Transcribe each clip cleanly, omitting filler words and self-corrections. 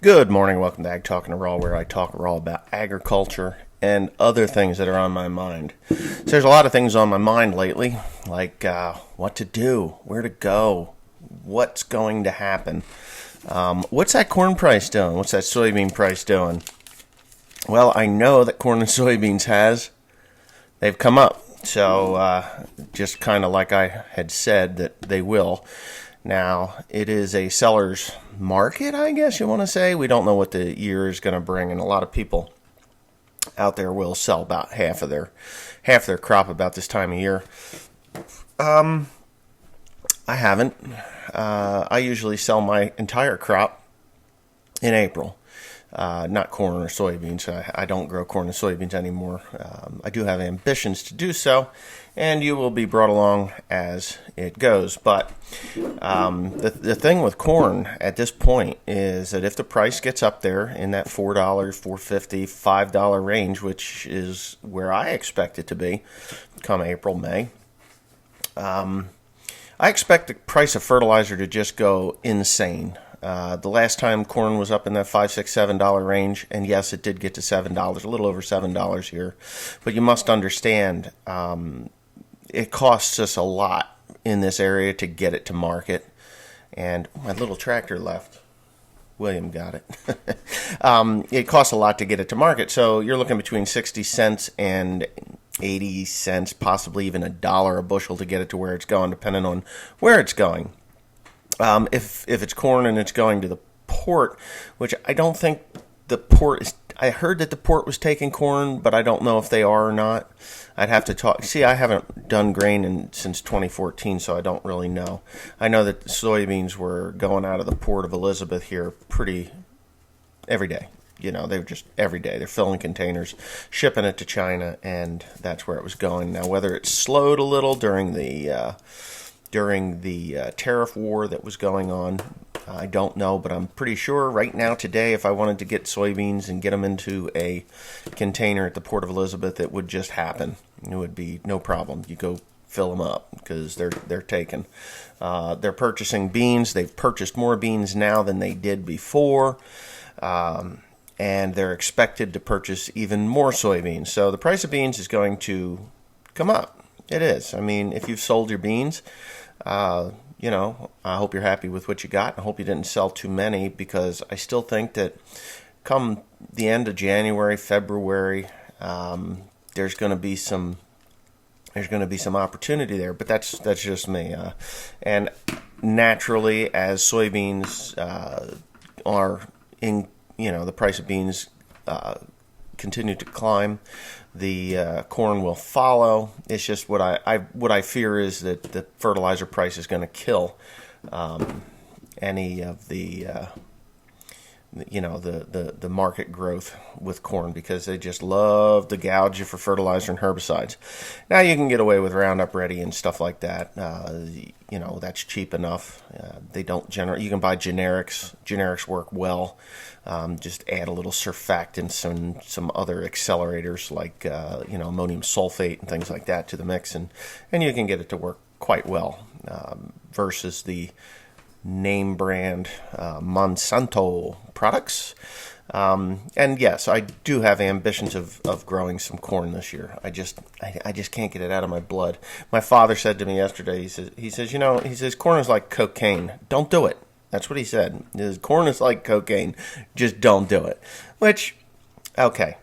Good morning, welcome to Ag Talking Raw, where I talk raw about agriculture and other things that are on my mind. So there's a lot of things on my mind lately, like what to do, where to go, what's going to happen. What's that corn price doing? What's that soybean price doing? Well, I know that corn and soybeans they've come up. So just kind of like I had said that they will. Now, it is a seller's market, I guess you want to say. We don't know what the year is going to bring, and a lot of people out there will sell about half their crop about this time of year. I haven't. I usually sell my entire crop in April. Not corn or soybeans. I don't grow corn and soybeans anymore. I do have ambitions to do so, and you will be brought along as it goes. But the thing with corn at this point is that if the price gets up there in that $4, $4.50, $5 range, which is where I expect it to be come April, May, I expect the price of fertilizer to just go insane. The last time corn was up in that $5, $6, $7 range, and yes, it did get to $7, a little over $7 here. But you must understand, it costs us a lot in this area to get it to market. And my little tractor left. William got it. It costs a lot to get it to market, so you're looking between 60 cents and 80 cents, possibly even $1 a bushel to get it to where it's going, depending on where it's going. If it's corn and it's going to the port, which I don't think the port is. I heard that the port was taking corn, but I don't know if they are or not. I'd have to talk. See, I haven't done grain since 2014, so I don't really know. I know that the soybeans were going out of the port of Elizabeth here pretty every day. You know, they were just every day. They're filling containers, shipping it to China, and that's where it was going. Now, whether it slowed a little during the tariff war that was going on, I don't know, but I'm pretty sure right now today, if I wanted to get soybeans and get them into a container at the Port of Elizabeth, it would just happen. It would be no problem. You go fill them up because they're taken. They're purchasing beans. They've purchased more beans now than they did before, and they're expected to purchase even more soybeans. So the price of beans is going to come up. It is. I mean, if you've sold your beans, I hope you're happy with what you got. I hope you didn't sell too many, because I still think that come the end of January, February, there's going to be some opportunity there. But that's just me. And naturally, as soybeans are in, the price of beans continue to climb, the corn will follow. It's just what I fear is that the fertilizer price is going to kill any of the market growth with corn, because they just love to gouge you for fertilizer and herbicides. Now you can get away with Roundup Ready and stuff like that. That's cheap enough. They don't you can buy generics. Generics work well. Just add a little surfactants and some other accelerators like ammonium sulfate and things like that to the mix, and you can get it to work quite well versus the name brand Monsanto products. And yes, I do have ambitions of growing some corn this year. I just can't get it out of my blood. My father said to me yesterday, he says corn is like cocaine. Don't do it. That's what he said. Corn is like cocaine. Just don't do it. Which, okay.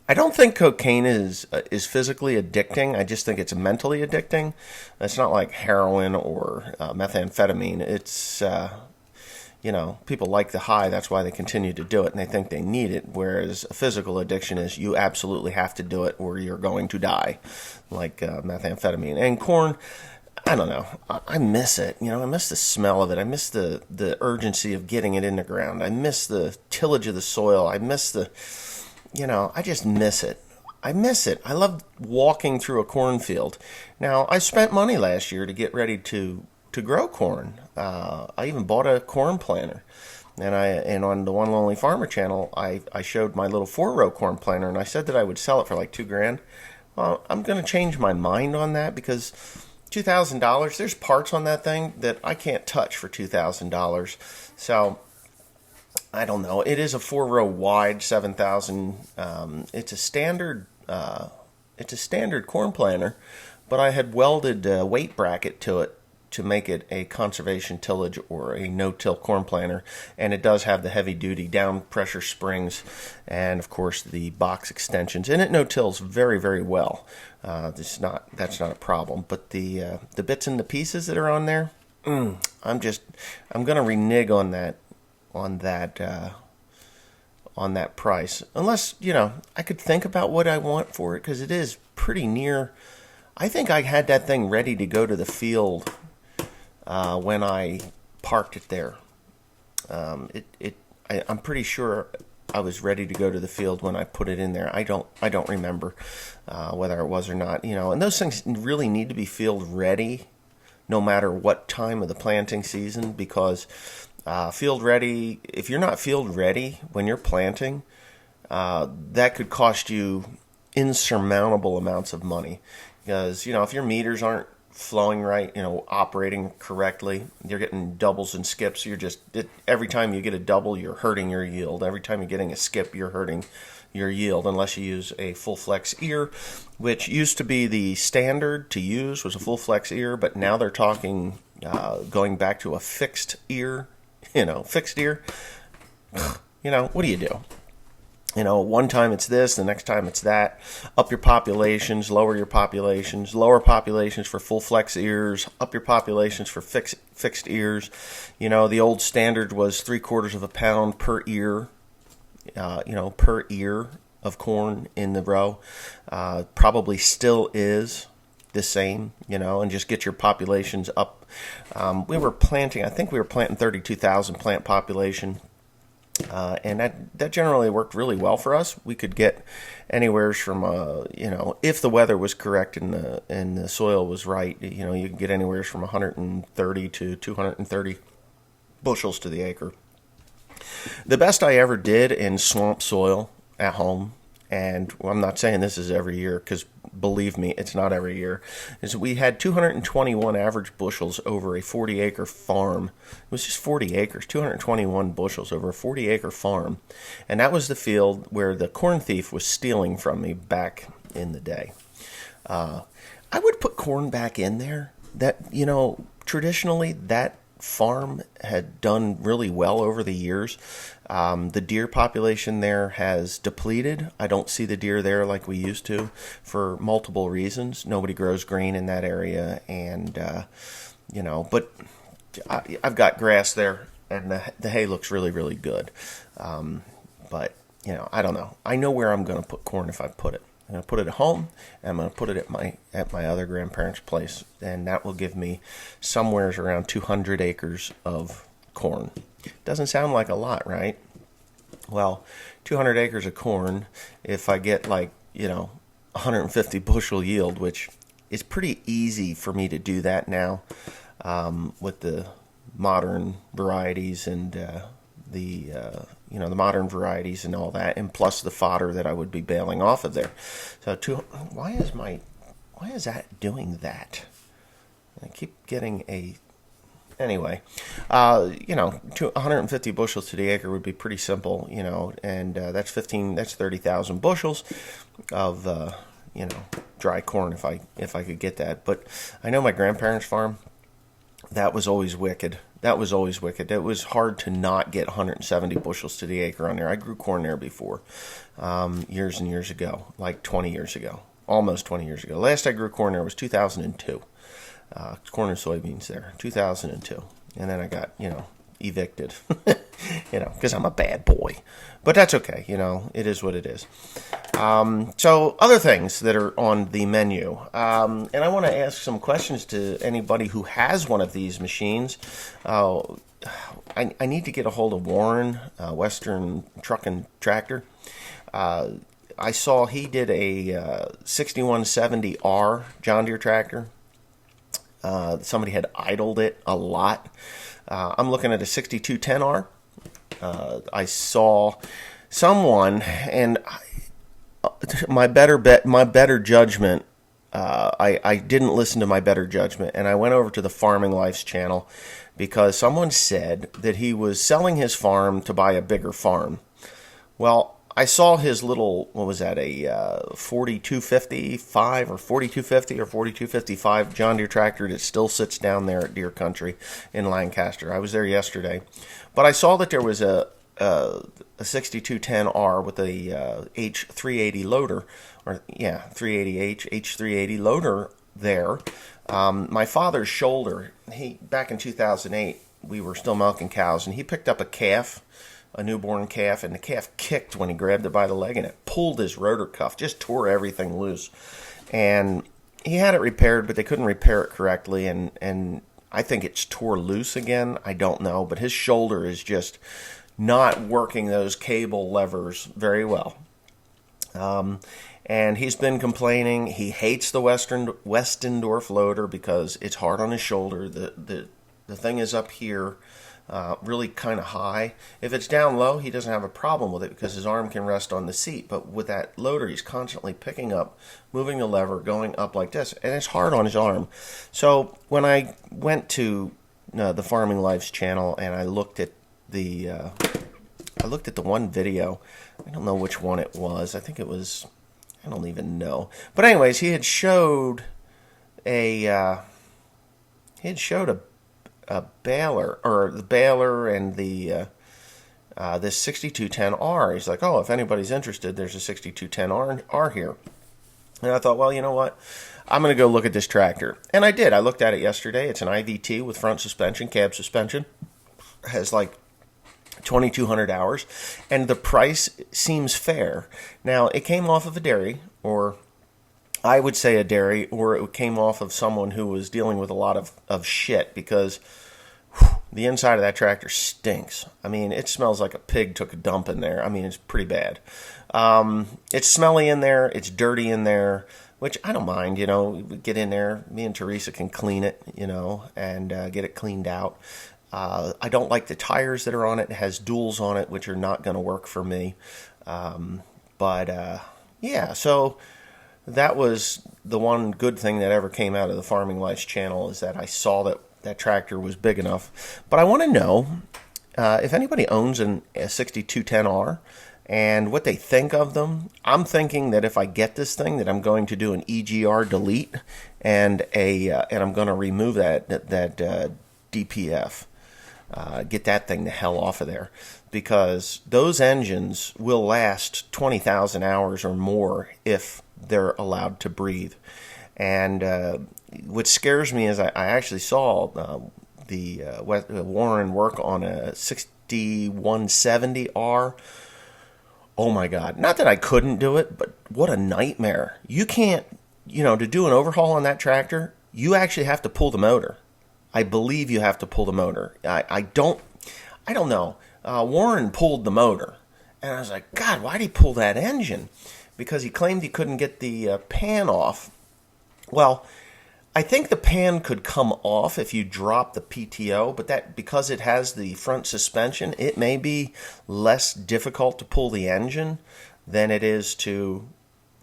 I don't think cocaine is physically addicting. I just think it's mentally addicting. It's not like heroin or methamphetamine. It's, people like the high. That's why they continue to do it, and they think they need it. Whereas a physical addiction is you absolutely have to do it or you're going to die, like methamphetamine. And corn, I don't know. I miss it. I miss the smell of it. I miss the urgency of getting it in the ground. I miss the tillage of the soil. I miss I just miss it. I miss it. I love walking through a cornfield. Now, I spent money last year to get ready to grow corn. I even bought a corn planter. And on the One Lonely Farmer channel, I showed my little 4-row corn planter, and I said that I would sell it for like $2,000. Well, I'm going to change my mind on that, because $2,000, there's parts on that thing that I can't touch for $2,000. So I don't know. It is a 4-row wide 7,000. It's a standard. It's a standard corn planter, but I had welded a weight bracket to it to make it a conservation tillage or a no-till corn planter, and it does have the heavy-duty down pressure springs, and of course the box extensions. And it no-tills very, very well. That's not a problem. But the bits and the pieces that are on there, I'm gonna renege on that price, unless I could think about what I want for it, because it is pretty near. I think I had that thing ready to go to the field when I parked it there. I'm pretty sure I was ready to go to the field when I put it in there. I don't remember whether it was or not. And those things really need to be field ready, no matter what time of the planting season, because field ready. If you're not field ready when you're planting, that could cost you insurmountable amounts of money. Because if your meters aren't flowing right, operating correctly, you're getting doubles and skips. Every time you get a double, you're hurting your yield. Every time you're getting a skip, you're hurting your yield, unless you use a full flex ear, which used to be the standard to use, was a full flex ear, but now they're talking going back to a fixed ear. Fixed ear. What do you do? One time it's this, the next time it's that. Up your populations, lower your populations, lower populations for full flex ears, up your populations for fixed ears. The old standard was 3/4 of a pound per ear, per ear of corn in the row. Probably still is the same, and just get your populations up. I think we were planting 32,000 plant population. And that generally worked really well for us. We could get anywhere from, if the weather was correct and the soil was right, you could get anywhere from 130 to 230 bushels to the acre. The best I ever did in swamp soil at home, and I'm not saying this is every year, because believe me, it's not every year, is we had 221 average bushels over a 40-acre farm. It was just 40 acres, 221 bushels over a 40-acre farm. And that was the field where the corn thief was stealing from me back in the day. I would put corn back in there. That, traditionally, that farm had done really well over the years. The deer population there has depleted. I don't see the deer there like we used to for multiple reasons. Nobody grows grain in that area, and but I've got grass there, and the hay looks really, really good. But I don't know. I know where I'm going to put corn if I put it. I'm going to put it at home, and I'm going to put it at my other grandparents' place, and that will give me somewhere around 200 acres of corn. Doesn't sound like a lot, right? Well, 200 acres of corn, if I get 150 bushel yield, which is pretty easy for me to do that now with the modern varieties and the modern varieties and all that, and plus the fodder that I would be baling off of there. So why is that doing that? I keep getting anyway, 150 bushels to the acre would be pretty simple, and that's 30,000 bushels of dry corn if I could get that. But I know my grandparents' farm, that was always wicked. It was hard to not get 170 bushels to the acre on there. I grew corn there before, years and years ago, like 20 years ago, almost 20 years ago. Last I grew corn there was 2002. Corn and soybeans there, 2002. And then I got, evicted, because I'm a bad boy. But that's okay, it is what it is. So other things that are on the menu. And I want to ask some questions to anybody who has one of these machines. I need to get a hold of Warren, Western Truck and Tractor. I saw he did a 6170R John Deere tractor. Somebody had idled it a lot. I'm looking at a 6210R. I saw someone, and my better judgment, I didn't listen to my better judgment, and I went over to the Farming Life's channel because someone said that he was selling his farm to buy a bigger farm. Well, I saw his little, what was that, a 4255 or 4250 or 4255 John Deere tractor that still sits down there at Deere Country in Lancaster. I was there yesterday. But I saw that there was a 6210R with a H380 loader, or 380H, H380 loader there. My father's shoulder, back in 2008, we were still milking cows, and he picked up a newborn calf, and the calf kicked when he grabbed it by the leg, and it pulled his rotor cuff, just tore everything loose. And he had it repaired, but they couldn't repair it correctly, and I think it's tore loose again. I don't know, but his shoulder is just not working those cable levers very well. And he's been complaining. He hates the Westendorf loader because it's hard on his shoulder. The thing is up here, really kind of high. If it's down low, he doesn't have a problem with it because his arm can rest on the seat. But with that loader, he's constantly picking up, moving the lever, going up like this, and it's hard on his arm. So when I went to the Farming Life's channel and I looked at the one video, I don't know which one it was. I think it was, I don't even know. But anyways, he had showed a baler, or the baler, and the this 6210R. He's like, oh, if anybody's interested, there's a 6210R here. And I thought, well, you know what? I'm going to go look at this tractor. And I did. I looked at it yesterday. It's an IVT with front suspension, cab suspension. It has like 2,200 hours. And the price seems fair. Now, it came off of a dairy, or I would say a dairy, or it came off of someone who was dealing with a lot of shit, because the inside of that tractor stinks. I mean, it smells like a pig took a dump in there. I mean, it's pretty bad. It's smelly in there. It's dirty in there, which I don't mind. You know, we get in there. Me and Teresa can clean it, you know, and get it cleaned out. I don't like the tires that are on it. It has duals on it, which are not going to work for me. Yeah, so that was the one good thing that ever came out of the Farming Life's channel, is that I saw that tractor was big enough. But I want to know if anybody owns a 6210R and what they think of them. I'm thinking that if I get this thing, that I'm going to do an EGR delete, and I'm going to remove that DPF. Get that thing the hell off of there, because those engines will last 20,000 hours or more if they're allowed to breathe. And what scares me is I actually saw Warren work on a 6170R. Oh my God. Not that I couldn't do it, but what a nightmare. You can't, to do an overhaul on that tractor, you actually have to pull the motor. I believe you have to pull the motor. I don't know. Warren pulled the motor, and I was like, God, why'd he pull that engine? Because he claimed he couldn't get the pan off. Well, I think the pan could come off if you drop the PTO, but that, because it has the front suspension, it may be less difficult to pull the engine than it is to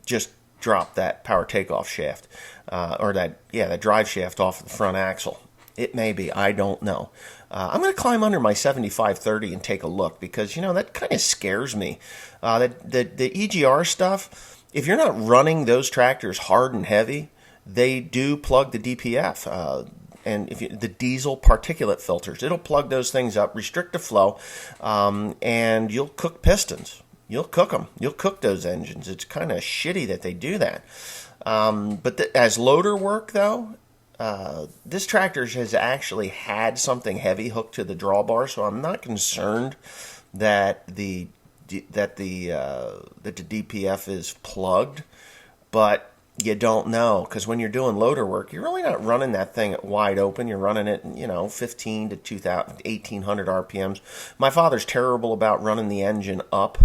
just drop that power takeoff shaft, or that drive shaft off the front axle. It may be. I don't know. I'm going to climb under my 7530 and take a look, because, that kind of scares me. The EGR stuff, if you're not running those tractors hard and heavy, they do plug the DPF. And the diesel particulate filters, it'll plug those things up, restrict the flow, and you'll cook pistons. You'll cook them. You'll cook those engines. It's kind of shitty that they do that. But as loader work, though, this tractor has actually had something heavy hooked to the drawbar, so I'm not concerned that the DPF is plugged. But you don't know, because when you're doing loader work, you're really not running that thing wide open. You're running it, 15 to 2,000, 1,800 RPMs. My father's terrible about running the engine up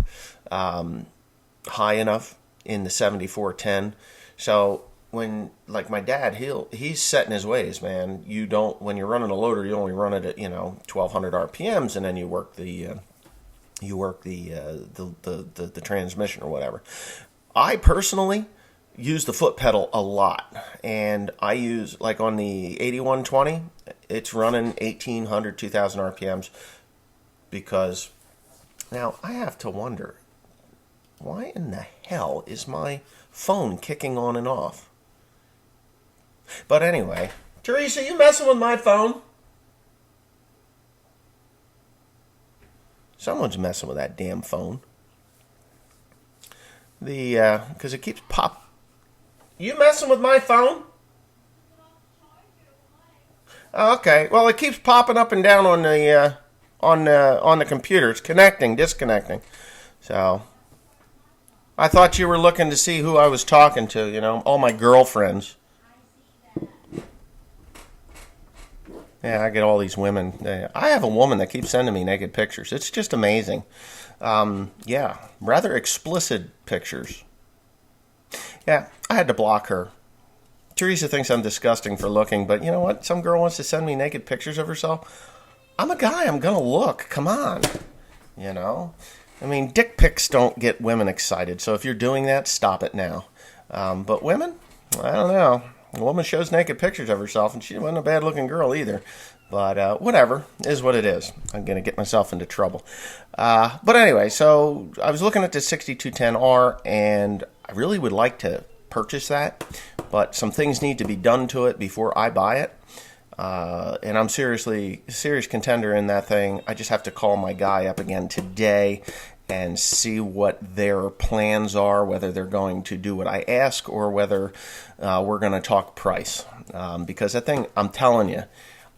high enough in the 7410. So when, like my dad, he's set in his ways, man. When you're running a loader, you only run it at 1,200 RPMs, and then you work the transmission or whatever. I personally use the foot pedal a lot, and I use, like on the 8120, it's running 1800, 2000 RPMs because now I have to wonder, why in the hell is my phone kicking on and off? But anyway, Teresa, you messing with my phone? Someone's messing with that damn phone. Because it keeps pop. You messing with my phone? Oh, okay. Well, it keeps popping up and down on the computer. It's connecting, disconnecting. So I thought you were looking to see who I was talking to. You know, all my girlfriends. Yeah, I get all these women. I have a woman that keeps sending me naked pictures. It's just amazing. Yeah, rather explicit pictures. Yeah, I had to block her. Teresa thinks I'm disgusting for looking, but you know what? Some girl wants to send me naked pictures of herself. I'm a guy. I'm going to look. Come on. You know? I mean, dick pics don't get women excited, so if you're doing that, stop it now. But women? I don't know. A woman shows naked pictures of herself, and she wasn't a bad-looking girl either. But whatever, is what it is. I'm going to get myself into trouble. But anyway, so I was looking at the 6210R, and I really would like to purchase that, but some things need to be done to it before I buy it. And I'm serious contender in that thing. I just have to call my guy up again today and see what their plans are, whether they're going to do what I ask or whether we're going to talk price. Because that thing, I'm telling you,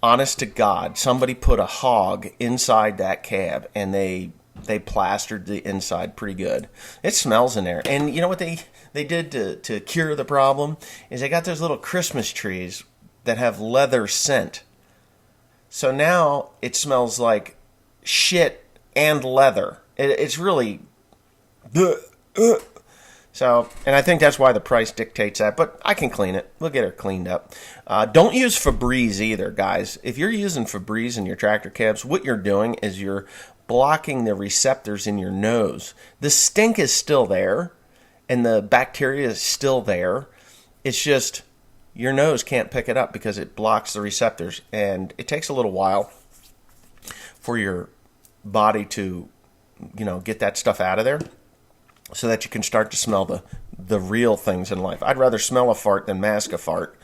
honest to God, somebody put a hog inside that cab and they plastered the inside pretty good. It smells in there. And you know what they did to cure the problem is they got those little Christmas trees that have leather scent. So now it smells like shit and leather. It's really... So, and I think that's why the price dictates that, but I can clean it. We'll get her cleaned up. Don't use Febreze either, guys. If you're using Febreze in your tractor cabs, what you're doing is you're blocking the receptors in your nose. The stink is still there, and the bacteria is still there. It's just your nose can't pick it up because it blocks the receptors, and it takes a little while for your body to, get that stuff out of there so that you can start to smell the real things in life. I'd rather smell a fart than mask a fart.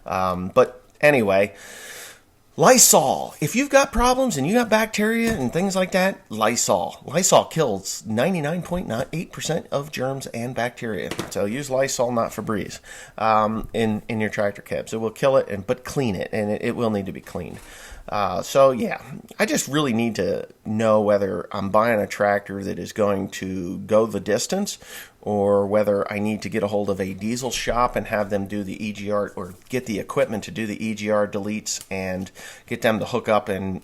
But anyway, Lysol. If you've got problems and you got bacteria and things like that, Lysol. Lysol kills 99.8% of germs and bacteria. So use Lysol, not Febreze, in your tractor cabs. It will kill it, but clean it, and it will need to be cleaned. So yeah, I just really need to know whether I'm buying a tractor that is going to go the distance or whether I need to get a hold of a diesel shop and have them do the EGR or get the equipment to do the EGR deletes and get them to hook up and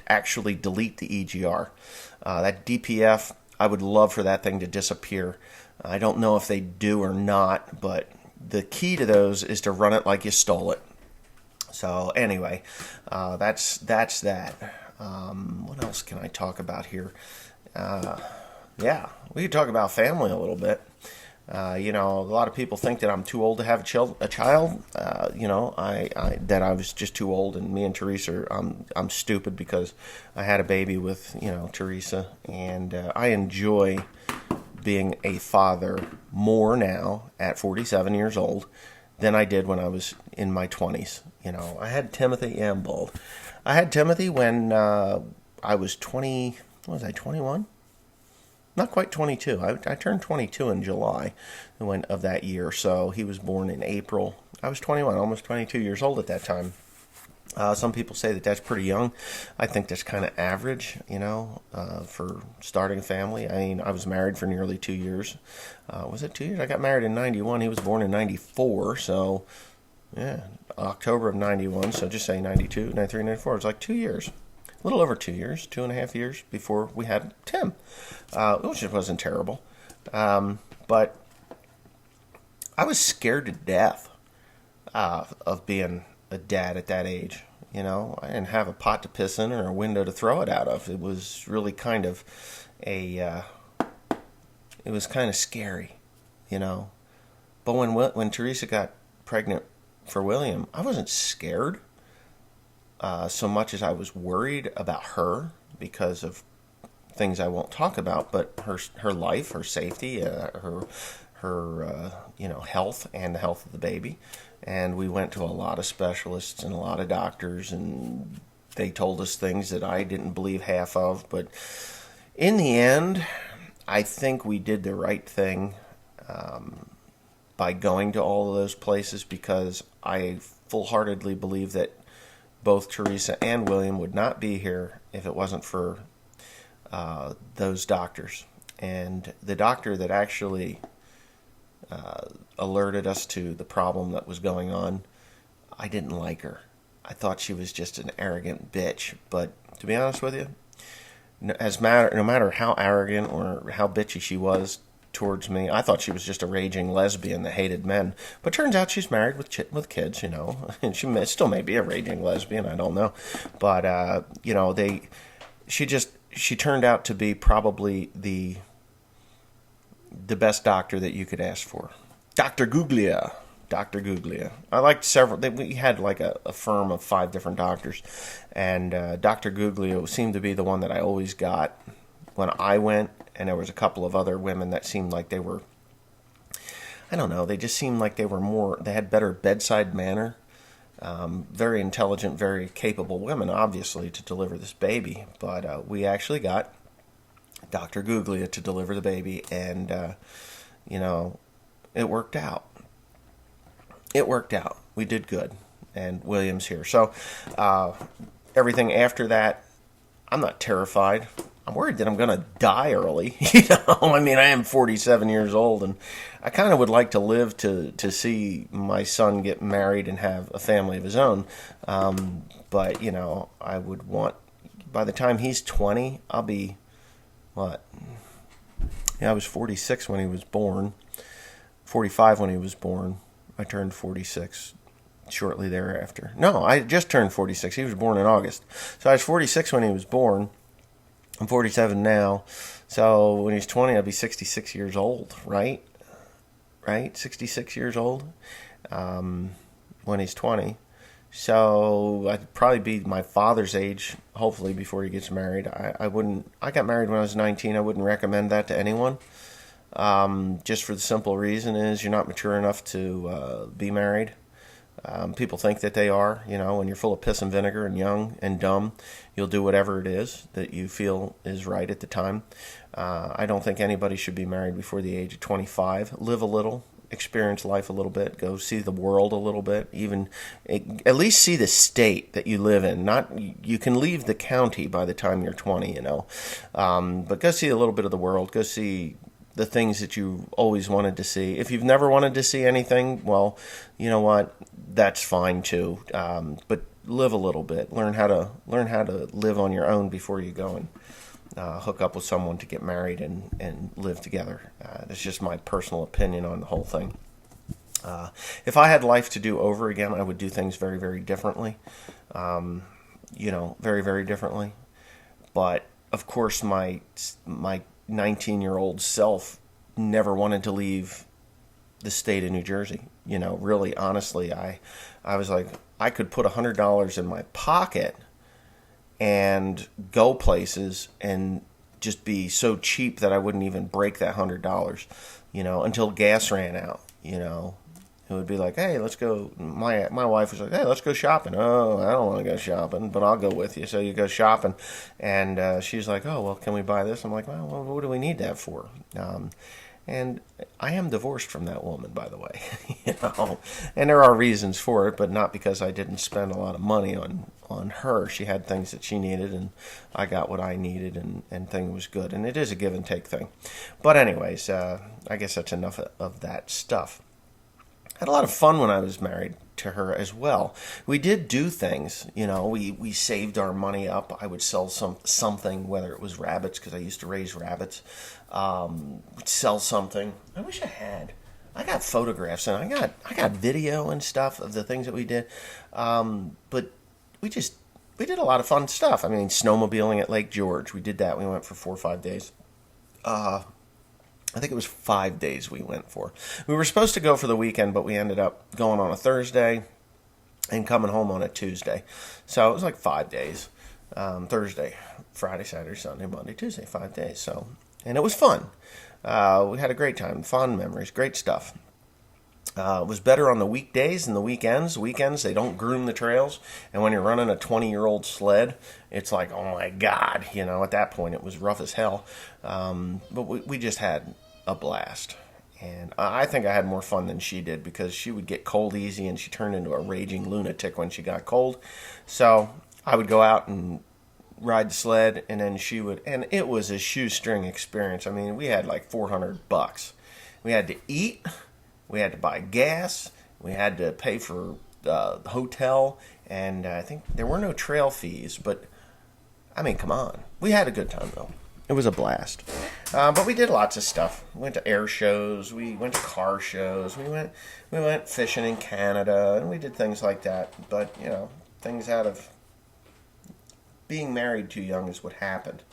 actually delete the EGR. That DPF, I would love for that thing to disappear. I don't know if they do or not, but the key to those is to run it like you stole it. So anyway, that's that. What else can I talk about here? Yeah, we could talk about family a little bit. A lot of people think that I'm too old to have a child. That I was just too old, and me and Teresa, I'm stupid because I had a baby with Teresa, and I enjoy being a father more now at 47 years old than I did when I was in my 20s. I had Timothy and bald. I had Timothy when I was 20. What was I, 21? Not quite 22. I turned 22 in July of that year. So he was born in April. I was 21, almost 22 years old at that time. Some people say that that's pretty young. I think that's kind of average, for starting a family. I mean, I was married for nearly 2 years. Was it 2 years? I got married in 91. He was born in 94. So, yeah, October of 91. So just say 92, 93, 94. It was like 2 years. A little over 2 years, 2.5 years before we had Tim, which wasn't terrible. But I was scared to death of being a dad at that age. I didn't have a pot to piss in or a window to throw it out of. It was really kind of it was kind of scary, But when Teresa got pregnant for William, I wasn't scared. so much as I was worried about her because of things I won't talk about, but her life, her safety, her health, and the health of the baby. And we went to a lot of specialists and a lot of doctors, and they told us things that I didn't believe half of. But in the end, I think we did the right thing by going to all of those places, because I full-heartedly believe that both Teresa and William would not be here if it wasn't for those doctors. And the doctor that actually alerted us to the problem that was going on, I didn't like her. I thought she was just an arrogant bitch. But to be honest with you, no matter how arrogant or how bitchy she was towards me, I thought she was just a raging lesbian that hated men. But turns out she's married with kids, and she still may be a raging lesbian. I don't know, but she turned out to be probably the best doctor that you could ask for. Dr. Guglia. I liked several. We had like a firm of 5 different doctors, and Dr. Guglia seemed to be the one that I always got when I went, and there was a couple of other women that seemed like they were, I don't know, they just seemed like they had better bedside manner. Very intelligent, very capable women, obviously, to deliver this baby. But we actually got Dr. Guglia to deliver the baby, and, it worked out. We did good, and William's here. So everything after that, I'm not terrified. I'm worried that I'm going to die early. I am 47 years old, and I kind of would like to live to see my son get married and have a family of his own. But, I would want, by the time he's 20, I'll be, what? Yeah, I was 46 when he was born, 45 when he was born. I turned 46 shortly thereafter. No, I just turned 46. He was born in August. So I was 46 when he was born. I'm 47 now. So when he's 20, I'll be 66 years old, right? 66 years old when he's 20. So I'd probably be my father's age, hopefully, before he gets married. I got married when I was 19. I wouldn't recommend that to anyone. Just for the simple reason is you're not mature enough to be married. People think that they are. When you're full of piss and vinegar and young and dumb, you'll do whatever it is that you feel is right at the time. I don't think anybody should be married before the age of 25. Live a little, experience life a little bit, go see the world a little bit, even at least see the state that you live in. You can leave the county by the time you're 20, but go see a little bit of the world. Go see the things that you always wanted to see. If you've never wanted to see anything, well, you know what? That's fine too. But live a little bit. Learn how to live on your own before you go and hook up with someone to get married and live together. That's just my personal opinion on the whole thing. If I had life to do over again, I would do things very, very differently. Very, very differently. But of course, my 19-year-old self never wanted to leave the state of New Jersey. Really, honestly, I was like, I could put $100 in my pocket and go places and just be so cheap that I wouldn't even break that $100, until gas ran out. It would be like, hey, let's go. My wife was like, hey, let's go shopping. Oh, I don't want to go shopping, but I'll go with you. So you go shopping. And she's like, oh, well, can we buy this? I'm like, well, what do we need that for? And I am divorced from that woman, by the way. And there are reasons for it, but not because I didn't spend a lot of money on her. She had things that she needed, and I got what I needed, and thing was good. And it is a give and take thing. But anyways, I guess that's enough of that stuff. Had a lot of fun when I was married to her as well. We did do things, we saved our money up. I would sell something, whether it was rabbits, because I used to raise rabbits. Sell something. I wish I had. I got photographs and I got video and stuff of the things that we did. But we did a lot of fun stuff. Snowmobiling at Lake George. We did that. We went for 4 or 5 days. I think it was 5 days we went for. We were supposed to go for the weekend, but we ended up going on a Thursday. and coming home on a Tuesday. So it was like 5 days. Thursday, Friday, Saturday, Sunday, Monday, Tuesday, 5 days. So, and it was fun. We had a great time, fun memories, great stuff. It was better on the weekdays than the weekends. Weekends, they don't groom the trails. And when you're running a 20-year-old sled, it's like, oh my God. At that point, it was rough as hell. But we just had a blast. And I think I had more fun than she did because she would get cold easy and she turned into a raging lunatic when she got cold. So I would go out and ride the sled, and then she would, and it was a shoestring experience. I mean, we had like $400. We had to eat. We had to buy gas. We had to pay for the hotel. And I think there were no trail fees. But, I mean, come on. We had a good time, though. It was a blast. But we did lots of stuff. We went to air shows. We went to car shows. We went fishing in Canada. And we did things like that. But, things out of being married too young is what happened.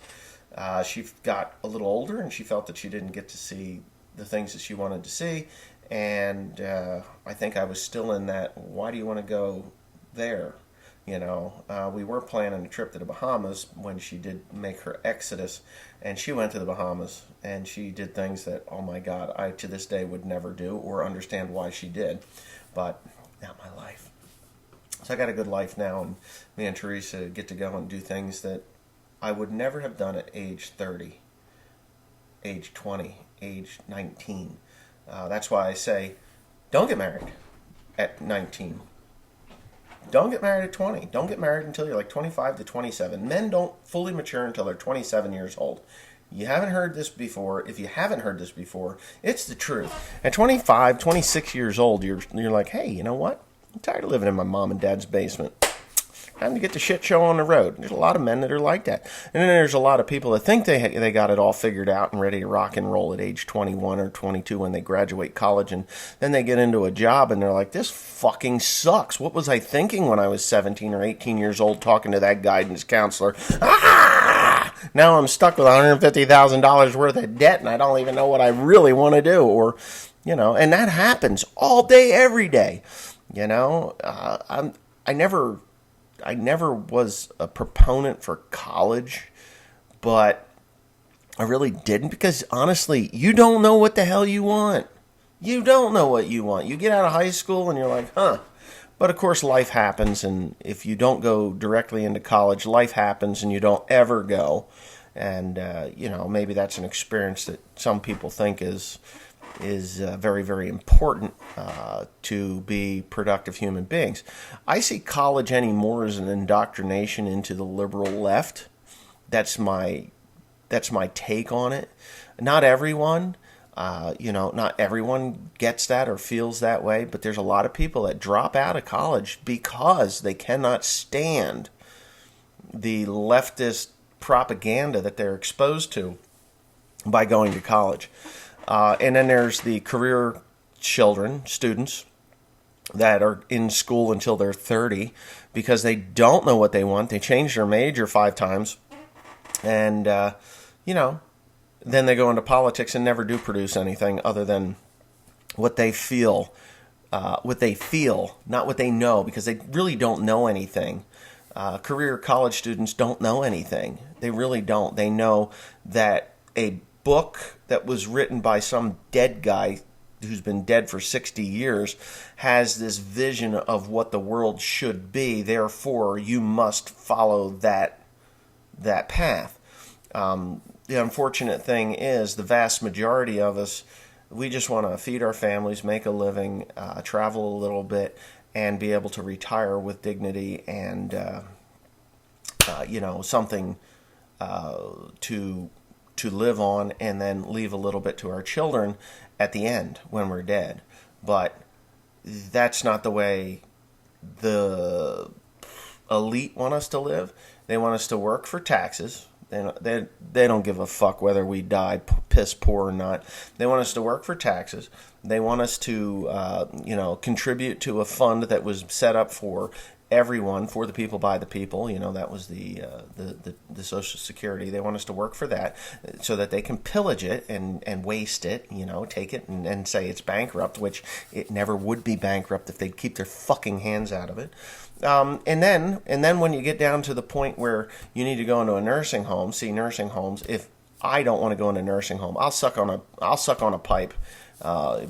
She got a little older, and she felt that she didn't get to see the things that she wanted to see. And I think I was still in that, why do you want to go there? We were planning a trip to the Bahamas when she did make her exodus. And she went to the Bahamas, and she did things that, oh my God, I to this day would never do or understand why she did. But not my life. So I got a good life now, and me and Teresa get to go and do things that I would never have done at age 30, age 20, age 19. That's why I say, don't get married at 19. Don't get married at 20. Don't get married until you're like 25 to 27. Men don't fully mature until they're 27 years old. You haven't heard this before. If you haven't heard this before, it's the truth. At 25, 26 years old, you're like, hey, you know what? I'm tired of living in my mom and dad's basement. Time to get the shit show on the road. There's a lot of men that are like that. And then there's a lot of people that think they got it all figured out and ready to rock and roll at age 21 or 22 when they graduate college. And then they get into a job and they're like, this fucking sucks. What was I thinking when I was 17 or 18 years old talking to that guidance counselor? Now I'm stuck with $150,000 worth of debt and I don't even know what I really want to do. Or, and that happens all day, every day. I never was a proponent for college, but I really didn't because, honestly, you don't know what the hell you want. You don't know what you want. You get out of high school and you're like, huh. But, of course, life happens, and if you don't go directly into college, life happens and you don't ever go. And, maybe that's an experience that some people think is very, very important to be productive human beings. I see college anymore as an indoctrination into the liberal left. That's my take on it. Not everyone, not everyone gets that or feels that way, but there's a lot of people that drop out of college because they cannot stand the leftist propaganda that they're exposed to by going to college. And then there's the career students that are in school until they're 30 because they don't know what they want. They change their major 5 times. And, then they go into politics and never do produce anything other than what they feel, not what they know, because they really don't know anything. Career college students don't know anything. They really don't. They know that a book that was written by some dead guy who's been dead for 60 years has this vision of what the world should be. Therefore, you must follow that path. The unfortunate thing is the vast majority of us, we just want to feed our families, make a living, travel a little bit, and be able to retire with dignity and, something to live on, and then leave a little bit to our children at the end when we're dead. But that's not the way the elite want us to live. They want us to work for taxes. They don't give a fuck whether we die piss poor or not. They want us to work for taxes. They want us to contribute to a fund that was set up for everyone, for the people, by the people. That was the Social Security. They want us to work for that so that they can pillage it and waste it, take it and say it's bankrupt, which it never would be bankrupt if they'd keep their fucking hands out of it. And then when you get down to the point where you need to go into a nursing home, see, nursing homes, if I don't want to go into a nursing home, I'll suck on a pipe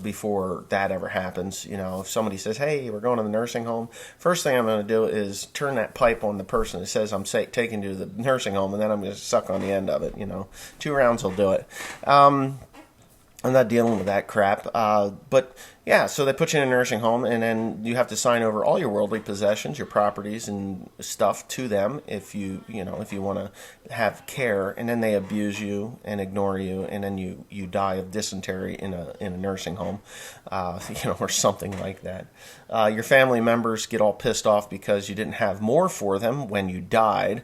before that ever happens. If somebody says, hey, we're going to the nursing home, first thing I'm going to do is turn that pipe on the person that says I'm taking you to the nursing home, and then I'm going to suck on the end of it. 2 rounds will do it. I'm not dealing with that crap. But yeah, so they put you in a nursing home, and then you have to sign over all your worldly possessions, your properties and stuff to them if you want to have care, and then they abuse you and ignore you, and then you die of dysentery in a nursing home, or something like that. Your family members get all pissed off because you didn't have more for them when you died.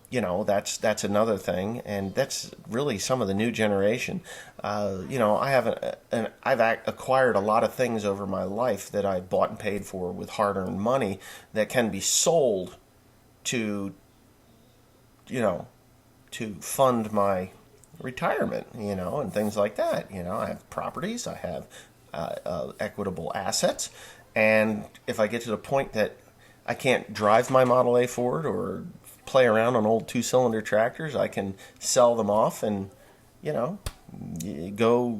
That's another thing, and that's really some of the new generation. I've acquired a lot of things over my life that I bought and paid for with hard-earned money that can be sold to fund my retirement, and things like that. I have properties, I have equitable assets, and if I get to the point that I can't drive my Model A Ford or play around on old 2-cylinder tractors, I can sell them off and, go,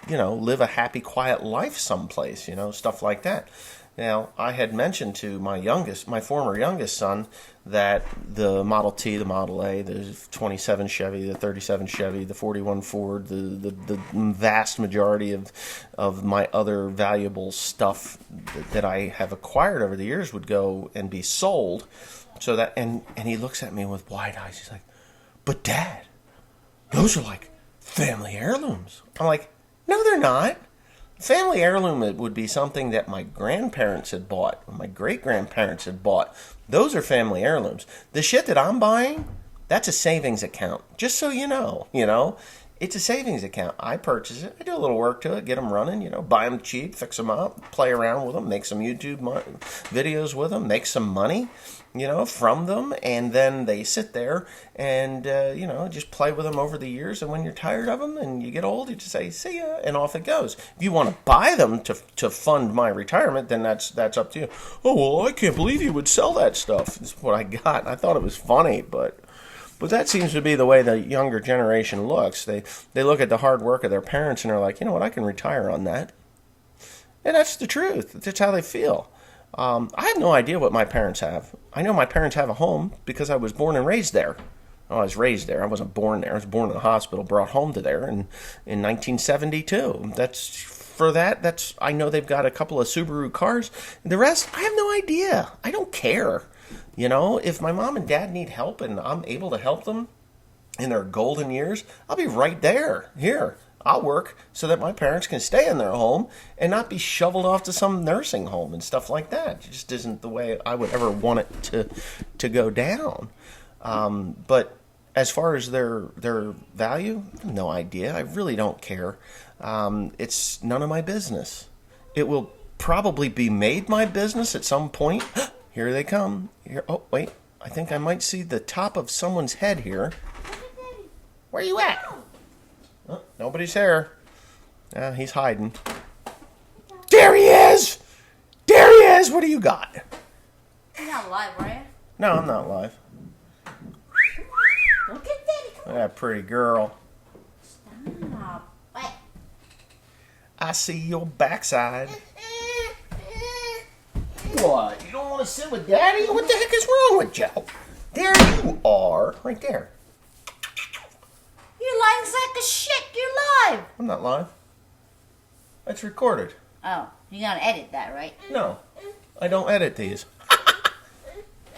live a happy, quiet life someplace, stuff like that. Now, I had mentioned to my former youngest son, that the Model T, the Model A, the 27 Chevy, the 37 Chevy, the 41 Ford, the vast majority of my other valuable stuff that I have acquired over the years would go and be sold. So that, and he looks at me with wide eyes. He's like, but Dad, those are like family heirlooms. I'm like, no, they're not. Family heirloom would be something that my grandparents had bought, or my great-grandparents had bought. Those are family heirlooms. The shit that I'm buying, that's a savings account. Just so you know, it's a savings account. I purchase it. I do a little work to it, get them running, buy them cheap, fix them up, play around with them, make some YouTube videos with them, make some money, from them, and then they sit there and, just play with them over the years, and when you're tired of them and you get old, you just say, see ya, and off it goes. If you want to buy them to fund my retirement, then that's up to you. Oh, well, I can't believe you would sell that stuff. That's what I got. I thought it was funny, but that seems to be the way the younger generation looks. They look at the hard work of their parents and they're like, you know what, I can retire on that. And that's the truth. That's how they feel. I have no idea what my parents have. I know my parents have a home because I was born and raised there. Oh, I was raised there. I wasn't born there. I was born in a hospital, brought home to there in 1972. I know they've got a couple of Subaru cars. The rest, I have no idea. I don't care. If my mom and dad need help and I'm able to help them in their golden years, I'll be right there. Here, I'll work so that my parents can stay in their home and not be shoveled off to some nursing home and stuff like that. It just isn't the way I would ever want it to go down. But as far as their value, no idea. I really don't care. It's none of my business. It will probably be made my business at some point. Here they come. Here. Oh, wait. I think I might see the top of someone's head here. Where you at? Oh, nobody's here. He's hiding. There he is! There he is! What do you got? You're not live, are you? No, I'm not live. Look at Daddy. Look at that pretty girl. Stop. What? I see your backside. What? You don't want to sit with Daddy? What the heck is wrong with you? There you are. Right there. You're lying sack of shit. You're live. I'm not live. It's recorded. Oh, you're going to edit that, right? No, I don't edit these.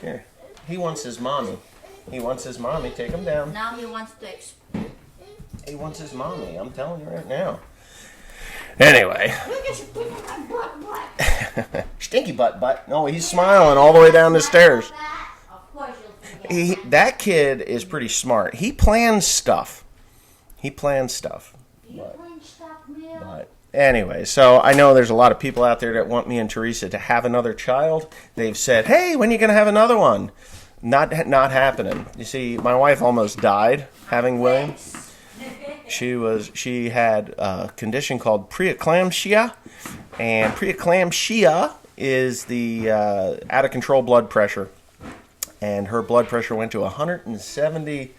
Here. He wants his mommy. He wants his mommy. Take him down. Now he wants to... He wants his mommy. I'm telling you right now. Anyway. Look at your butt. Stinky butt. No, he's smiling all the way down the stairs. Of course you'll forget. That kid is pretty smart. He plans stuff. Do you plan stuff, Neil? But Anyway, so I know there's a lot of people out there that want me and Teresa to have another child. They've said, "Hey, when are you going to have another one?" Not happening. You see, my wife almost died having William. She had a condition called preeclampsia, and preeclampsia is the out of control blood pressure, and her blood pressure went to 170.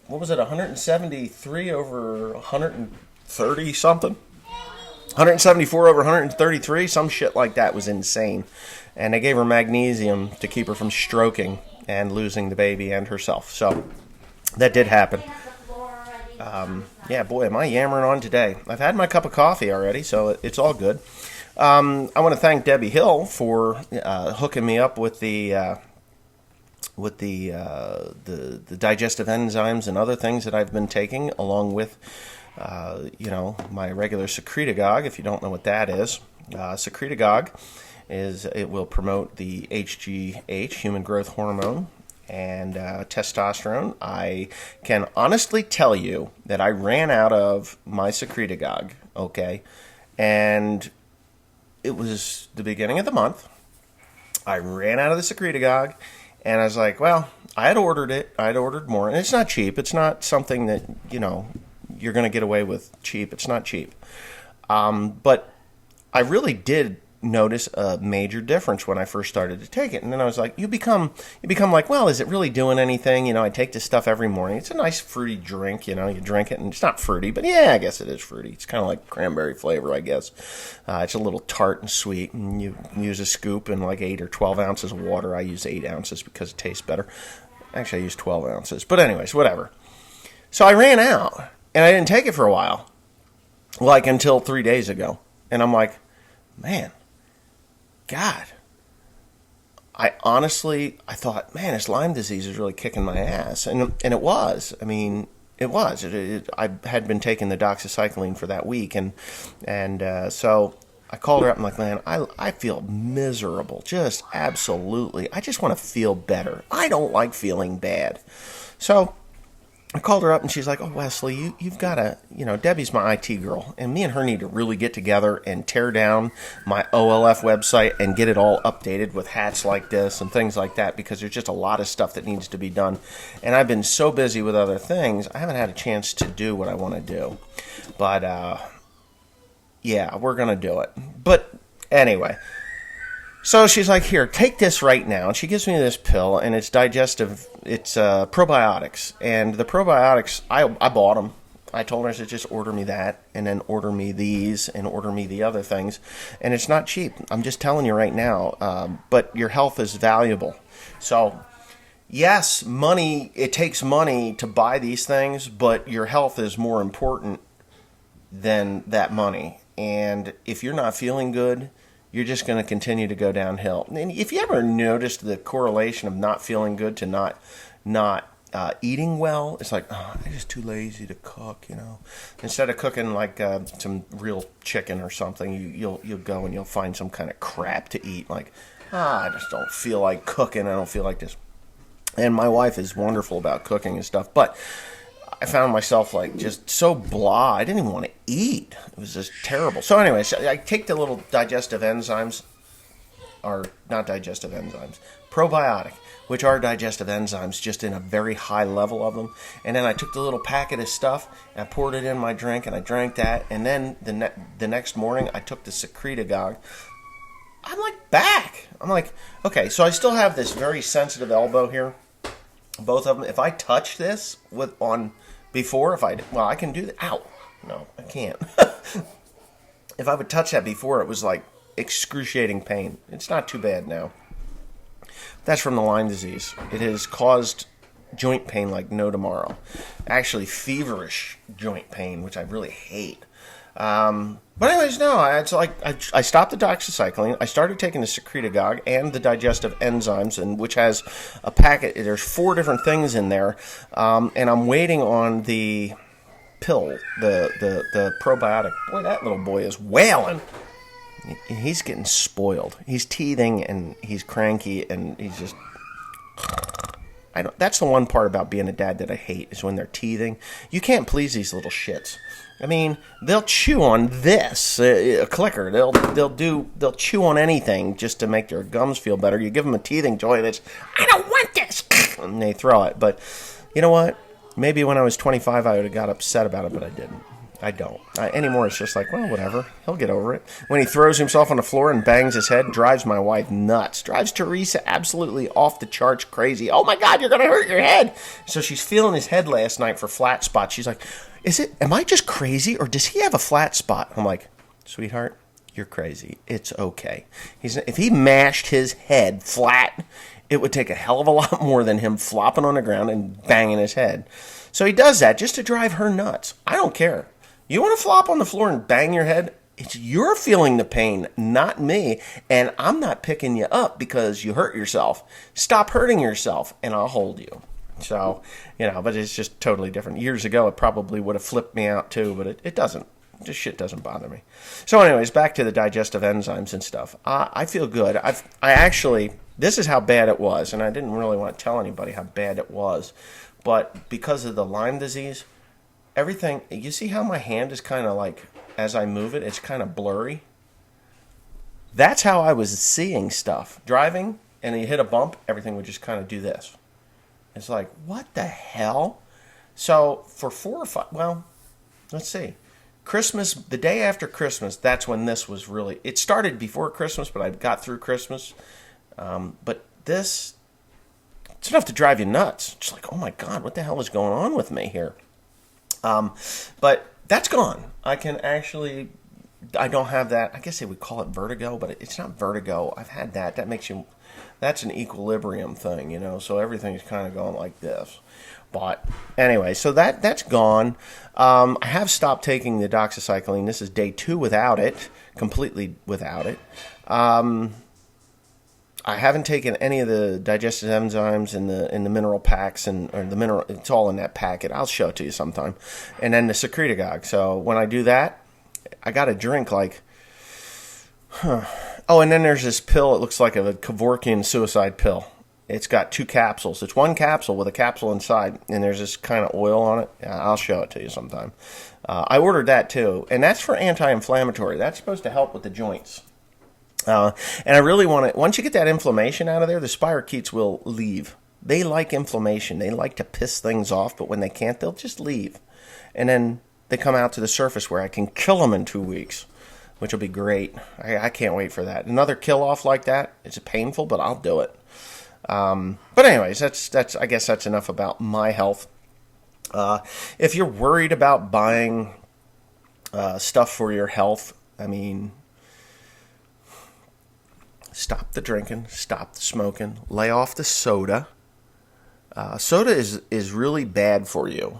What was it? 173 over 130 something. 174 over 133, some shit like that. Was insane. And they gave her magnesium to keep her from stroking and losing the baby and herself. So that did happen. Yeah, boy, am I yammering on today. I've had my cup of coffee already, so it's all good. I want to thank Debbie Hill for hooking me up with the digestive enzymes and other things that I've been taking, along with my regular secretagogue. If you don't know what that is, secretagogue it will promote the HGH, human growth hormone, and testosterone. I can honestly tell you that I ran out of my secretagogue, okay? And it was the beginning of the month. I ran out of the secretagogue, and I was like, well, I had ordered it. I had ordered more. And it's not cheap. It's not something that, you're going to get away with cheap. It's not cheap. But I really did notice a major difference when I first started to take it. And then I was like, you become like, well, is it really doing anything? I take this stuff every morning. It's a nice fruity drink, you drink it, and it's not fruity, but yeah, I guess it is fruity. It's kind of like cranberry flavor, I guess. It's a little tart and sweet, and you use a scoop and like 8 or 12 ounces of water. I use 8 ounces because it tastes better. Actually, I use 12 ounces, but anyways, whatever. So I ran out, and I didn't take it for a while, like until 3 days ago. And I'm like, man, God, I thought, man, this Lyme disease is really kicking my ass. And it was. I mean, it was. I had been taking the doxycycline for that week. And so I called her up and I'm like, man, I feel miserable. Just absolutely. I just want to feel better. I don't like feeling bad. So I called her up and she's like, oh, Wesley, you've got to, Debbie's my IT girl, and me and her need to really get together and tear down my OLF website and get it all updated with hats like this and things like that, because there's just a lot of stuff that needs to be done. And I've been so busy with other things, I haven't had a chance to do what I want to do. But, yeah, we're going to do it. But anyway, so she's like, here, take this right now. And she gives me this pill, and it's digestive. It's probiotics. And the probiotics, I bought them. I told her to just order me that, and then order me these, and order me the other things. And it's not cheap. I'm just telling you right now. But your health is valuable. So, yes, it takes money to buy these things, but your health is more important than that money. And if you're not feeling good, you're just going to continue to go downhill. And if you ever noticed the correlation of not feeling good to not eating well, it's like, oh, I'm just too lazy to cook, Instead of cooking like some real chicken or something, you'll go and you'll find some kind of crap to eat. Like, I just don't feel like cooking. I don't feel like this. And my wife is wonderful about cooking and stuff, but I found myself like just so blah. I didn't even want to eat. It was just terrible. So anyways, I take the little digestive enzymes, or not digestive enzymes, probiotic, which are digestive enzymes, just in a very high level of them. And then I took the little packet of stuff, and I poured it in my drink, and I drank that. And then the next morning, I took the secretagogue. I'm like back. I'm like, okay, so I still have this very sensitive elbow here. Both of them. If I touch this I can do that. Ow. No, I can't. If I would touch that before, it was like excruciating pain. It's not too bad now. That's from the Lyme disease. It has caused joint pain like no tomorrow. Actually, feverish joint pain, which I really hate. But anyways, no, it's like I stopped the doxycycline. I started taking the secretagogue and the digestive enzymes, and which has a packet. There's 4 different things in there, and I'm waiting on the pill, the probiotic. Boy, that little boy is wailing. He's getting spoiled. He's teething and he's cranky and he's just. That's the one part about being a dad that I hate is when they're teething. You can't please these little shits. I mean, they'll chew on this, a clicker. They'll chew on anything just to make their gums feel better. You give them a teething toy that's, I don't want this, and they throw it. But you know what? Maybe when I was 25, I would have got upset about it, but I didn't. I don't. Anymore, it's just like, well, whatever. He'll get over it. When he throws himself on the floor and bangs his head, drives my wife nuts. Drives Teresa absolutely off the charts crazy. Oh, my God, you're going to hurt your head. So she's feeling his head last night for flat spots. She's like, am I just crazy, or does he have a flat spot? I'm like, sweetheart, you're crazy. It's okay. If he mashed his head flat, it would take a hell of a lot more than him flopping on the ground and banging his head. So he does that just to drive her nuts. I don't care. You want to flop on the floor and bang your head? You're feeling the pain, not me. And I'm not picking you up because you hurt yourself. Stop hurting yourself, and I'll hold you. So, but it's just totally different. Years ago, it probably would have flipped me out too, but it doesn't. This shit doesn't bother me. So anyways, back to the digestive enzymes and stuff. I feel good. This is how bad it was, and I didn't really want to tell anybody how bad it was. But because of the Lyme disease, everything, you see how my hand is kind of like, as I move it, it's kind of blurry? That's how I was seeing stuff. Driving, and you hit a bump, everything would just kind of do this. It's like, what the hell? So for 4 or 5, well, let's see. Christmas, the day after Christmas, that's when this was really, it started before Christmas, but I got through Christmas. But this, it's enough to drive you nuts. It's like, oh my God, what the hell is going on with me here? But that's gone. I don't have that. I guess they would call it vertigo, but it's not vertigo. I've had that. That's an equilibrium thing, so everything's kind of going like this. But anyway, so that's gone. I have stopped taking the doxycycline. This is day 2 without it, completely without it. I haven't taken any of the digestive enzymes in the mineral packs or the mineral. It's all in that packet. I'll show it to you sometime. And then the secretagogue. So when I do that, I got to drink like. Oh, and then there's this pill. It looks like a Kevorkian suicide pill. It's got 2 capsules. It's 1 capsule with a capsule inside, and there's this kind of oil on it. I'll show it to you sometime. I ordered that too, and that's for anti-inflammatory. That's supposed to help with the joints. And I really want to, once you get that inflammation out of there, the spirochetes will leave. They like inflammation. They like to piss things off, but when they can't, they'll just leave. And then they come out to the surface where I can kill them in 2 weeks, which will be great. I can't wait for that. Another kill off like that, it's painful, but I'll do it. But anyways, I guess that's enough about my health. If you're worried about buying stuff for your health, I mean, stop the drinking, stop the smoking, lay off the soda. Soda is really bad for you.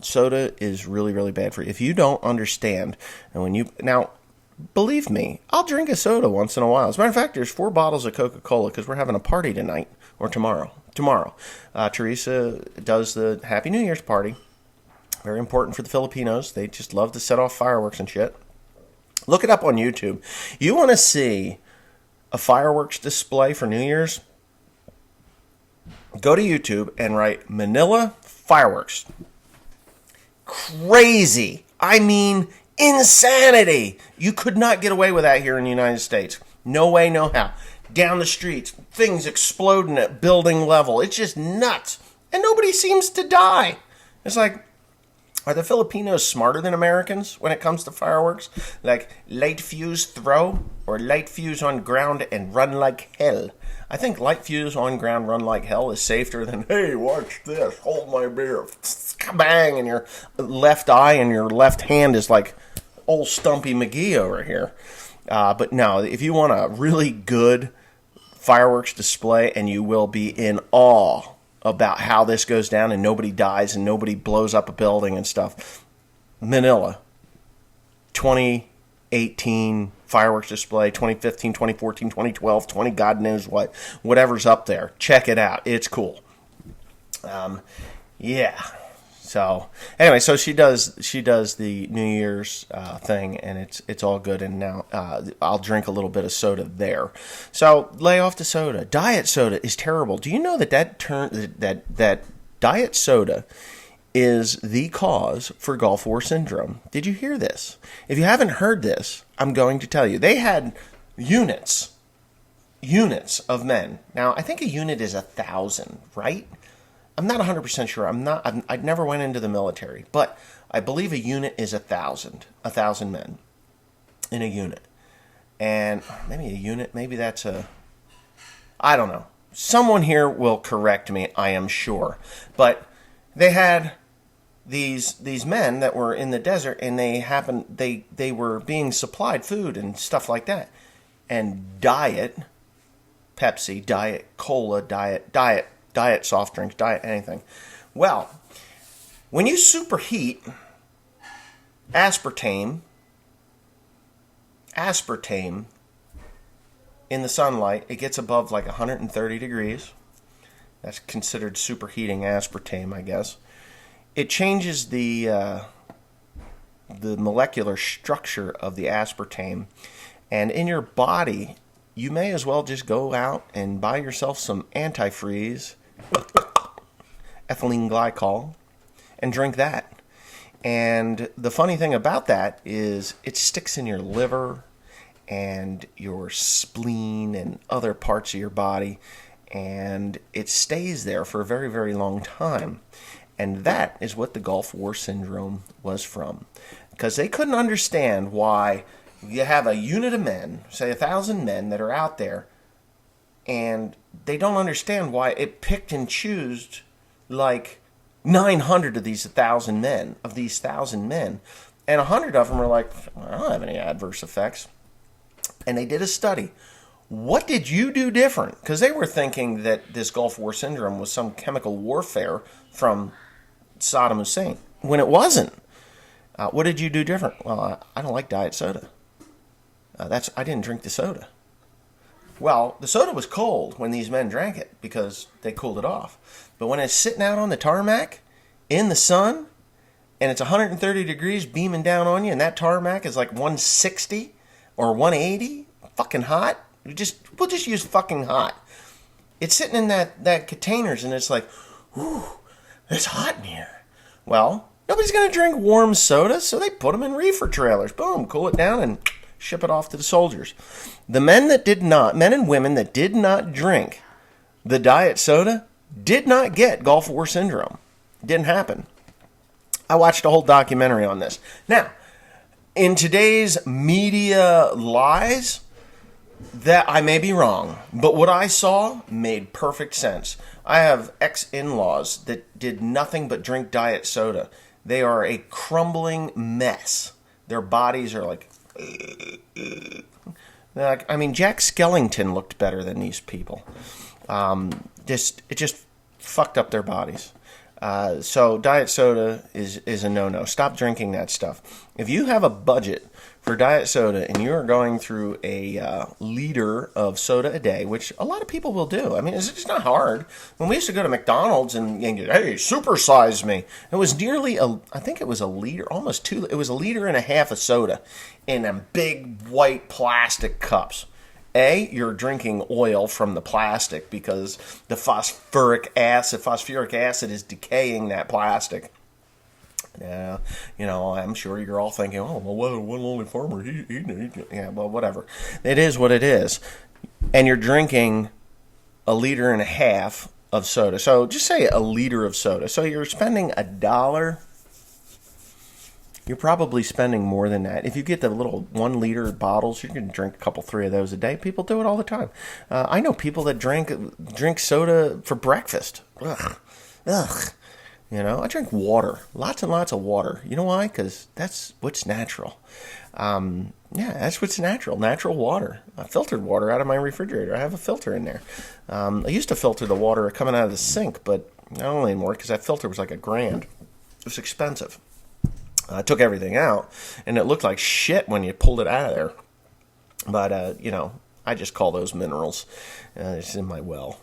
Soda is really, really bad for you. If you don't understand, and now, believe me, I'll drink a soda once in a while. As a matter of fact, there's 4 bottles of Coca-Cola because we're having a party tonight or tomorrow. Teresa does the Happy New Year's party. Very important for the Filipinos. They just love to set off fireworks and shit. Look it up on YouTube. You want to see a fireworks display for New Year's? Go to YouTube and write Manila fireworks. Crazy. I mean, insanity. You could not get away with that here in the United States. No way, no how. Down the streets, things exploding at building level. It's just nuts. And nobody seems to die. It's like, are the Filipinos smarter than Americans when it comes to fireworks? Like light fuse throw or light fuse on ground and run like hell? I think light fuse on ground, run like hell is safer than, hey, watch this, hold my beer, bang, and your left eye and your left hand is like old Stumpy McGee over here. But no, if you want a really good fireworks display, and you will be in awe about how this goes down and nobody dies and nobody blows up a building and stuff. Manila, 2018 fireworks display, 2015, 2014, 2012, 20 God knows what, whatever's up there. Check it out. It's cool. Yeah. So anyway, so she does the New Year's thing, and it's all good. And now I'll drink a little bit of soda there. So lay off the soda. Diet soda is terrible. Do you know that diet soda is the cause for Gulf War syndrome? Did you hear this? If you haven't heard this, I'm going to tell you. They had units of men. Now I think a unit is 1,000, right? I'm not 100% sure. I never went into the military, but I believe a unit is 1,000 men in a unit. And maybe a unit, I don't know. Someone here will correct me, I am sure. But they had these men that were in the desert, and they were being supplied food and stuff like that. And diet Pepsi, diet cola, diet soft drinks, diet anything. Well, when you superheat aspartame in the sunlight, it gets above like 130 degrees. That's considered superheating aspartame, I guess. It changes the molecular structure of the aspartame, and in your body, you may as well just go out and buy yourself some antifreeze, ethylene glycol, and drink that. And the funny thing about that is it sticks in your liver and your spleen and other parts of your body, and it stays there for a very, very long time. And that is what the Gulf War syndrome was from. Because they couldn't understand why you have a unit of men, say 1,000 men that are out there, and they don't understand why it picked and chose like 900 of these 1,000 men, and 100 of them are like, I don't have any adverse effects. And they did a study. What did you do different? Because they were thinking that this Gulf War syndrome was some chemical warfare from Saddam Hussein, when it wasn't. What did you do different? Well, I don't like diet soda. I didn't drink the soda. Well, the soda was cold when these men drank it because they cooled it off. But when it's sitting out on the tarmac in the sun and it's 130 degrees beaming down on you, and that tarmac is like 160 or 180, fucking hot. We'll just use fucking hot. It's sitting in that containers, and it's like, ooh, it's hot in here. Well, nobody's going to drink warm soda, so they put them in reefer trailers. Boom, cool it down and ship it off to the soldiers. The men and women that did not drink the diet soda did not get Gulf War syndrome. It didn't happen. I watched a whole documentary on this. Now, in today's media lies, that I may be wrong, but what I saw made perfect sense. I have ex-in-laws that did nothing but drink diet soda. They are a crumbling mess. Their bodies are like, I mean, Jack Skellington looked better than these people. It just fucked up their bodies. So diet soda is a no-no. Stop drinking that stuff. If you have a budget for diet soda and you're going through a liter of soda a day, which a lot of people will do. I mean, it's not hard. When we used to go to McDonald's and get, hey, supersize me, it was nearly I think it was a liter, almost 2. It was a liter and a half of soda in them big white plastic cups. You're drinking oil from the plastic because the phosphoric acid is decaying that plastic. Yeah, I'm sure you're all thinking, oh, well, one lonely farmer, he yeah, well, whatever. It is what it is. And you're drinking a liter and a half of soda. So just say a liter of soda. So you're spending $1. You're probably spending more than that. If you get the little 1 liter bottles, you can drink a couple, 3 of those a day. People do it all the time. I know people that drink soda for breakfast. Ugh. I drink water, lots and lots of water. You know why? Because that's what's natural. That's what's natural water. Filtered water out of my refrigerator. I have a filter in there. I used to filter the water coming out of the sink, but I don't anymore because that filter was like $1,000. It was expensive. I took everything out, and it looked like shit when you pulled it out of there. But, I just call those minerals. It's in my well.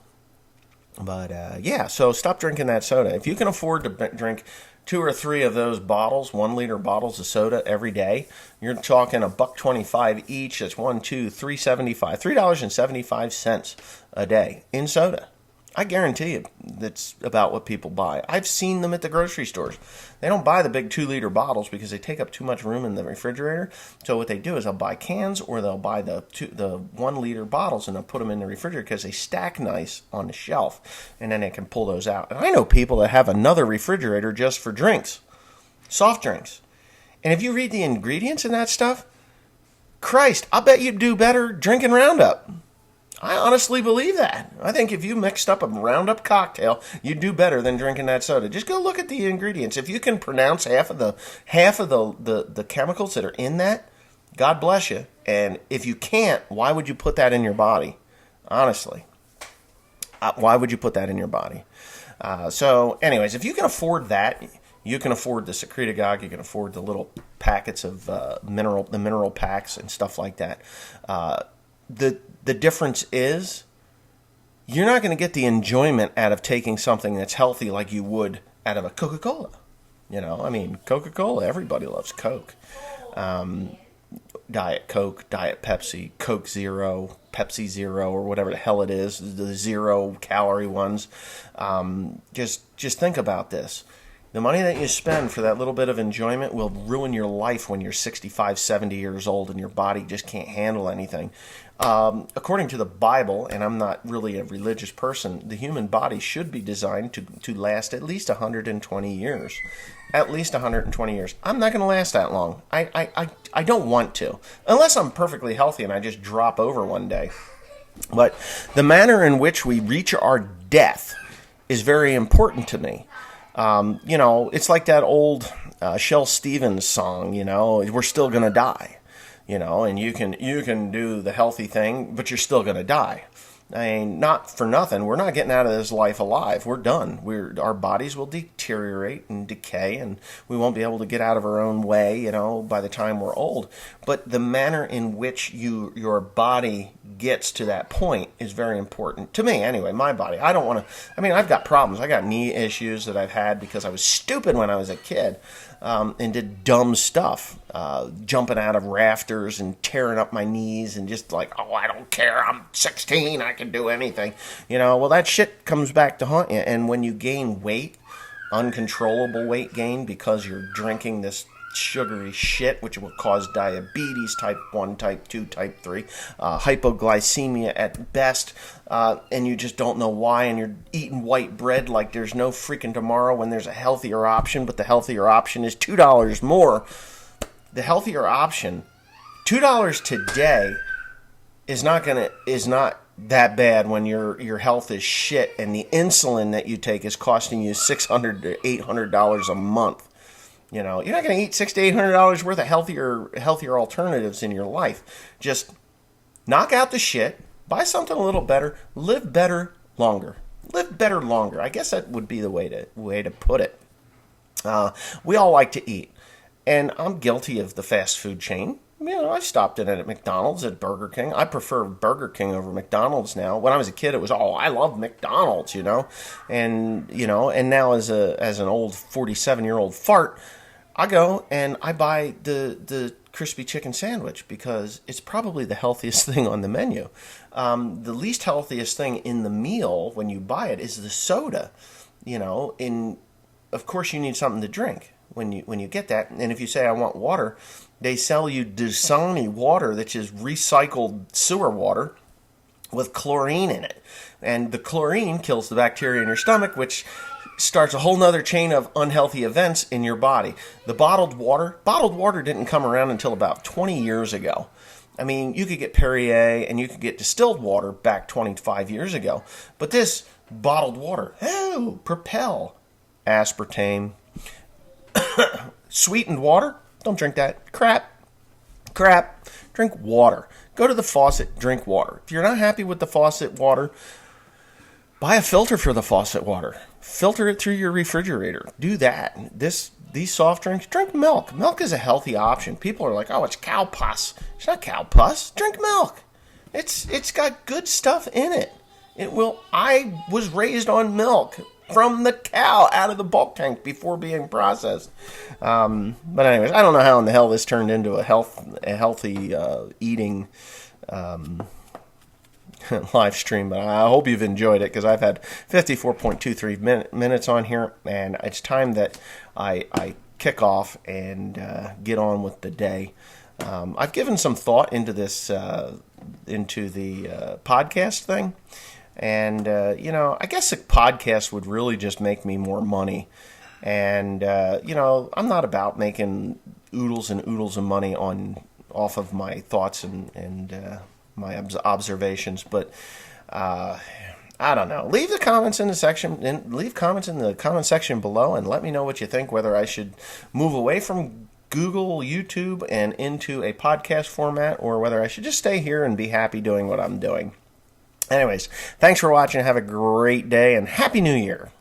But, so stop drinking that soda. If you can afford to drink 2 or 3 of those bottles, 1-liter bottles of soda every day, you're talking $1.25 each. That's $3.75 a day in soda. I guarantee you that's about what people buy. I've seen them at the grocery stores. They don't buy the big 2-liter bottles because they take up too much room in the refrigerator. So what they do is they'll buy cans, or they'll buy the 1-liter bottles, and they'll put them in the refrigerator because they stack nice on the shelf, and then they can pull those out. And I know people that have another refrigerator just for drinks, soft drinks. And if you read the ingredients in that stuff, Christ, I bet you'd do better drinking Roundup. I honestly believe that. I think if you mixed up a Roundup cocktail, you'd do better than drinking that soda. Just go look at the ingredients. If you can pronounce half of the chemicals that are in that, God bless you. And if you can't, why would you put that in your body? Honestly, why would you put that in your body? So, anyways, if you can afford that, you can afford the secretagogue. You can afford the little packets of mineral packs and stuff like that. The difference is you're not going to get the enjoyment out of taking something that's healthy like you would out of a Coca-Cola. You know, I mean, Coca-Cola, everybody loves Coke. Diet Coke, Diet Pepsi, Coke Zero, Pepsi Zero, or whatever the hell it is, the 0-calorie ones. Just think about this. The money that you spend for that little bit of enjoyment will ruin your life when you're 65, 70 years old and your body just can't handle anything. According to the Bible, and I'm not really a religious person, the human body should be designed to last at least 120 years. At least 120 years. I'm not going to last that long. I don't want to. Unless I'm perfectly healthy and I just drop over one day. But the manner in which we reach our death is very important to me. It's like that old Shel Stevens song, we're still going to die, and you can do the healthy thing, but you're still going to die. I mean, not for nothing. We're not getting out of this life alive. We're done. Our bodies will deteriorate and decay, and we won't be able to get out of our own way, by the time we're old. But the manner in which your body gets to that point is very important to me. Anyway, my body. I don't want to. I mean, I've got problems. I got knee issues that I've had because I was stupid when I was a kid. And did dumb stuff, jumping out of rafters and tearing up my knees and just like, oh, I don't care, I'm 16, I can do anything. Well, that shit comes back to haunt you. And when you gain weight, uncontrollable weight gain because you're drinking this sugary shit, which will cause diabetes, type 1, type 2, type 3, hypoglycemia at best, and you just don't know why, and you're eating white bread like there's no freaking tomorrow when there's a healthier option, but the healthier option is $2 more. The healthier option, $2 today, is not that bad when your health is shit and the insulin that you take is costing you $600 to $800 a month. You're not going to eat $600 to $800 worth of healthier alternatives in your life. Just knock out the shit, buy something a little better, live better longer. Live better longer. I guess that would be the way to put it. We all like to eat, and I'm guilty of the fast food chain. I stopped in at McDonald's, at Burger King. I prefer Burger King over McDonald's now. When I was a kid, it was, I love McDonald's, and now as an old 47-year-old fart, I go and I buy the crispy chicken sandwich because it's probably the healthiest thing on the menu. The least healthiest thing in the meal when you buy it is the soda. Of course you need something to drink when you get that. And if you say I want water, they sell you Dasani water, that's just recycled sewer water with chlorine in it. And the chlorine kills the bacteria in your stomach, which starts a whole nother chain of unhealthy events in your body. The bottled water didn't come around until about 20 years ago. I mean, you could get Perrier and you could get distilled water back 25 years ago. But this bottled water, Propel, aspartame, sweetened water, don't drink that. Crap. Drink water. Go to the faucet, drink water. If you're not happy with the faucet water, buy a filter for the faucet water. Filter it through your refrigerator. Do that. These soft drinks, drink milk. Milk is a healthy option. People are like, oh, it's cow pus. It's not cow pus. Drink milk. It's got good stuff in it. I was raised on milk. from the cow out of the bulk tank before being processed. But anyways, I don't know how in the hell this turned into a healthy eating live stream, but I hope you've enjoyed it, because I've had 54.23 minutes on here, and it's time that I kick off and get on with the day. I've given some thought into this, into the podcast thing, and I guess a podcast would really just make me more money. And I'm not about making oodles and oodles of money off of my thoughts and my observations, but I don't know. Leave comments in the comment section below, and let me know what you think. Whether I should move away from Google, YouTube, and into a podcast format, or whether I should just stay here and be happy doing what I'm doing. Anyways, thanks for watching. Have a great day, and Happy New Year.